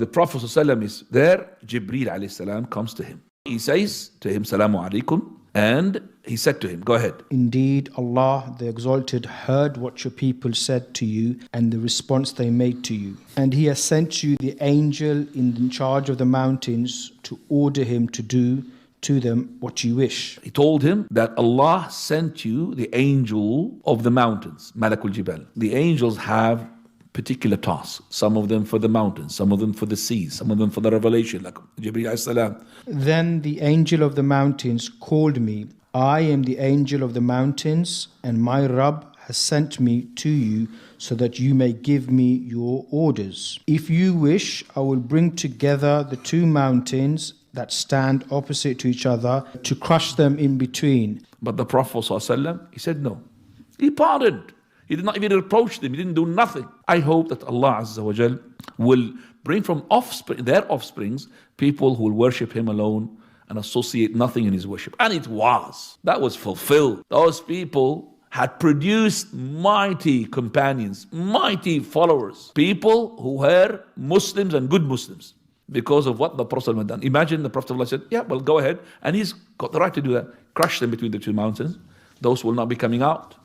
The Prophet ﷺ is there. Jibreel alayhi salam comes to him. He says to him, Salamu alaikum. And he said to him, go ahead. Indeed, Allah the Exalted heard what your people said to you and the response they made to you. And He has sent you the angel in charge of the mountains to order him to do to them what you wish. He told him that Allah sent you the angel of the mountains, Malakul Jibal. The angels have particular tasks. Some of them for the mountains, some of them for the seas, some of them for the revelation, like Jibreel alayhi salam. Then the angel of the mountains called me. I am the angel of the mountains, and my Rabb has sent me to you so that you may give me your orders. If you wish, I will bring together the two mountains that stand opposite to each other to crush them in between. But the Prophet ﷺ, he said no. He pardoned. He did not even reproach them. He didn't do nothing. I hope that Allah Azza wa Jal will bring from their offsprings people who will worship Him alone and associate nothing in His worship. And it was. That was fulfilled. Those people had produced mighty companions, mighty followers, people who were Muslims and good Muslims because of what the Prophet had done. Imagine the Prophet said, yeah, well, go ahead. And he's got the right to do that. Crush them between the two mountains. Those will not be coming out.